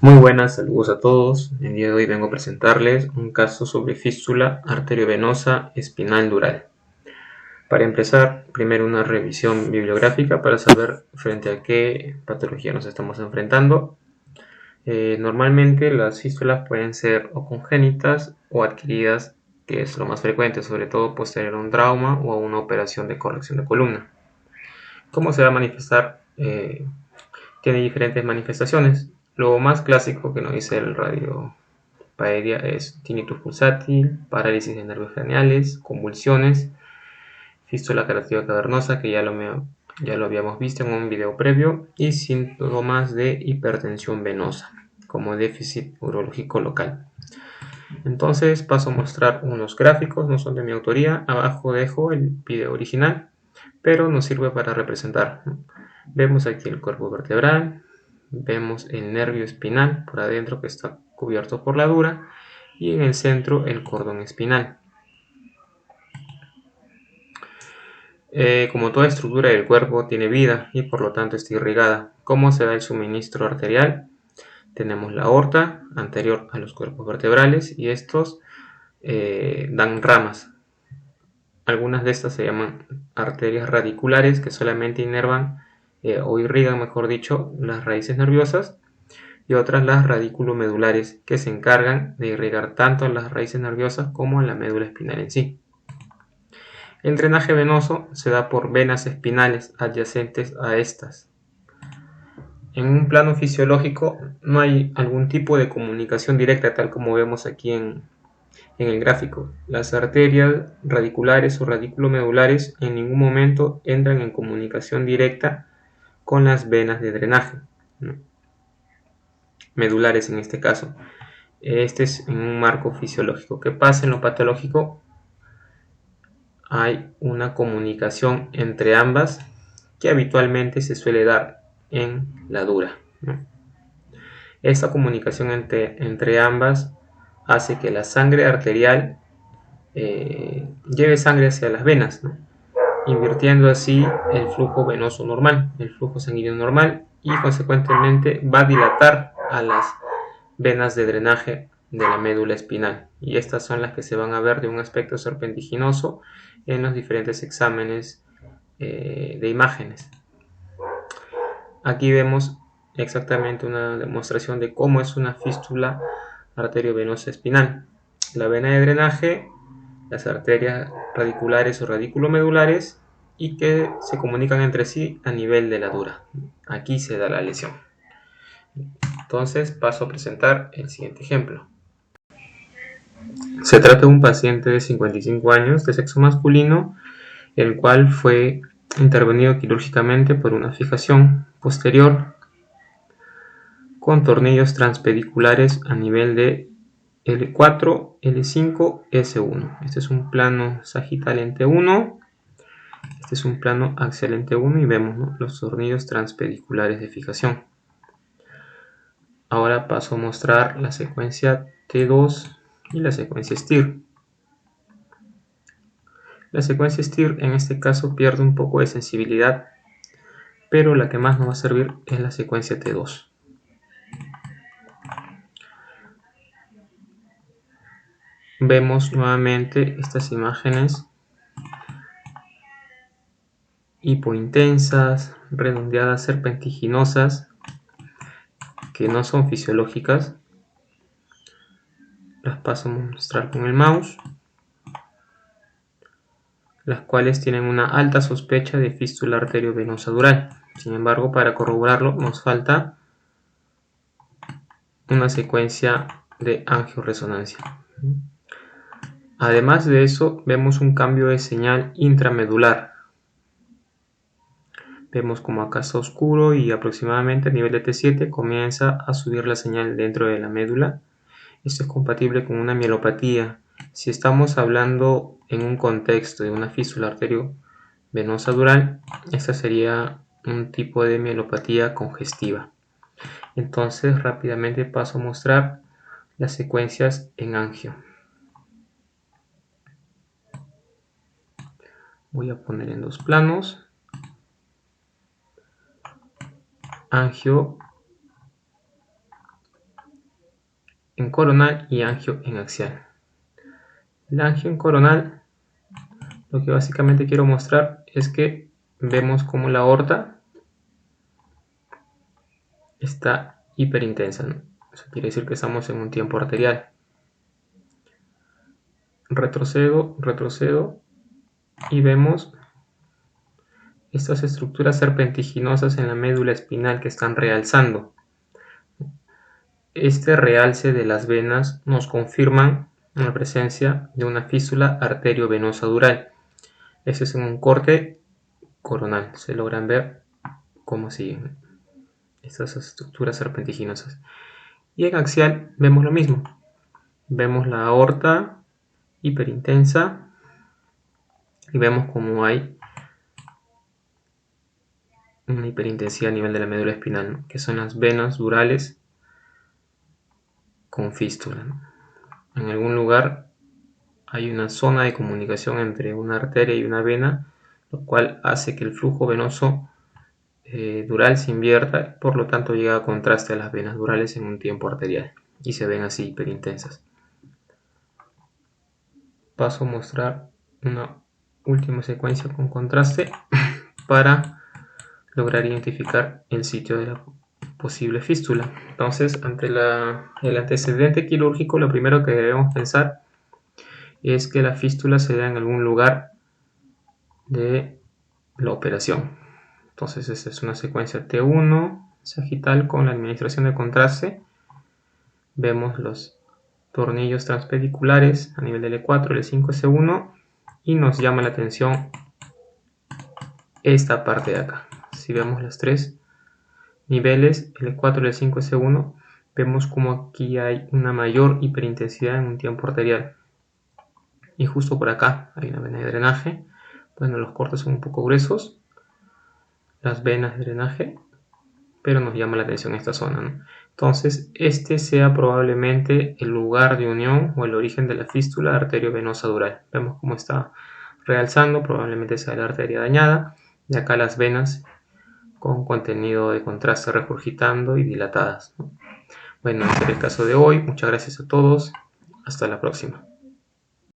Muy buenas, saludos a todos. El día de hoy vengo a presentarles un caso sobre fístula arteriovenosa espinal dural. Para empezar, primero una revisión bibliográfica para saber frente a qué patología nos estamos enfrentando. Normalmente las fístulas pueden ser o congénitas o adquiridas, que es lo más frecuente, sobre todo posterior a un trauma o a una operación de corrección de columna. ¿Cómo se va a manifestar? Tiene diferentes manifestaciones. Lo más clásico que nos dice el radio paedia es tinnitus pulsátil, parálisis de nervios craneales, convulsiones, fístula carativa cavernosa, que ya lo habíamos visto en un video previo, y síntomas de hipertensión venosa, como déficit urológico local. Entonces paso a mostrar unos gráficos, no son de mi autoría, abajo dejo el video original, pero nos sirve para representar. Vemos aquí el cuerpo vertebral, vemos el nervio espinal por adentro que está cubierto por la dura, y en el centro el cordón espinal. Como toda estructura del cuerpo tiene vida y por lo tanto está irrigada. ¿Cómo se da el suministro arterial? Tenemos la aorta anterior a los cuerpos vertebrales y estos dan ramas. Algunas de estas se llaman arterias radiculares, que solamente inervan o irrigan, mejor dicho, las raíces nerviosas, y otras las radiculomedulares, que se encargan de irrigar tanto a las raíces nerviosas como a la médula espinal en sí. El drenaje venoso se da por venas espinales adyacentes a estas. En un plano fisiológico no hay algún tipo de comunicación directa, tal como vemos aquí en el gráfico. Las arterias radiculares o radiculomedulares en ningún momento entran en comunicación directa con las venas de drenaje, ¿no? Medulares en este caso. Este es en un marco fisiológico. ¿Qué pasa en lo patológico? Hay una comunicación entre ambas que habitualmente se suele dar en la dura, ¿no? Esta comunicación entre ambas hace que la sangre arterial lleve sangre hacia las venas, ¿no? Invirtiendo así el flujo venoso normal, el flujo sanguíneo normal, y consecuentemente va a dilatar a las venas de drenaje de la médula espinal, y estas son las que se van a ver de un aspecto serpentiginoso en los diferentes exámenes de imágenes. Aquí vemos exactamente una demostración de cómo es una fístula arteriovenosa espinal. La vena de drenaje, las arterias radiculares o radiculomedulares, y que se comunican entre sí a nivel de la dura. Aquí se da la lesión. Entonces paso a presentar el siguiente ejemplo. Se trata de un paciente de 55 años de sexo masculino, el cual fue intervenido quirúrgicamente por una fijación posterior con tornillos transpediculares a nivel de L4, L5, S1. Este es un plano sagital en T1, este es un plano axial en T1 y vemos, ¿no?, los tornillos transpediculares de fijación. Ahora paso a mostrar la secuencia T2 y la secuencia STIR. La secuencia STIR en este caso pierde un poco de sensibilidad, pero la que más nos va a servir es la secuencia T2. Vemos nuevamente estas imágenes hipointensas, redondeadas, serpentiginosas, que no son fisiológicas. Las paso a mostrar con el mouse, las cuales tienen una alta sospecha de fístula arteriovenosa dural. Sin embargo, para corroborarlo nos falta una secuencia de angioresonancia. Además de eso, vemos un cambio de señal intramedular. Vemos como acá está oscuro y aproximadamente a nivel de T7 comienza a subir la señal dentro de la médula. Esto es compatible con una mielopatía. Si estamos hablando en un contexto de una fístula arteriovenosa dural, esta sería un tipo de mielopatía congestiva. Entonces rápidamente paso a mostrar las secuencias en angio. Voy a poner en dos planos. Angio en coronal y angio en axial. El angio en coronal, lo que básicamente quiero mostrar es que vemos como la aorta está hiperintensa, ¿no? Eso quiere decir que estamos en un tiempo arterial. Retrocedo y vemos estas estructuras serpentiginosas en la médula espinal que están realzando. Este realce de las venas nos confirman la presencia de una fístula arteriovenosa dural. Este es en un corte coronal. Se logran ver cómo siguen estas estructuras serpentiginosas. Y en axial vemos lo mismo. Vemos la aorta hiperintensa y vemos cómo hay una hiperintensidad a nivel de la médula espinal, ¿no? Que son las venas durales con fístula, ¿no? En algún lugar hay una zona de comunicación entre una arteria y una vena, lo cual hace que el flujo venoso dural se invierta, por lo tanto llega a contraste a las venas durales en un tiempo arterial y se ven así hiperintensas. Paso a mostrar una última secuencia con contraste para lograr identificar el sitio de la posible fístula. Entonces, ante el antecedente quirúrgico, lo primero que debemos pensar es que la fístula se da en algún lugar de la operación. Entonces, esta es una secuencia T1 sagital con la administración de contraste. Vemos los tornillos transpediculares a nivel del E4 y el E5 S1 y nos llama la atención esta parte de acá. Si vemos los tres niveles, el E4 y el E5 S1, vemos como aquí hay una mayor hiperintensidad en un tiempo arterial. Y justo por acá hay una vena de drenaje. Bueno, los cortes son un poco gruesos, las venas de drenaje, pero nos llama la atención esta zona, ¿no? Entonces, este sea probablemente el lugar de unión o el origen de la fístula arteriovenosa dural. Vemos cómo está realzando, probablemente sea la arteria dañada, y acá las venas con contenido de contraste regurgitando y dilatadas, ¿no? Bueno, este es el caso de hoy. Muchas gracias a todos. Hasta la próxima.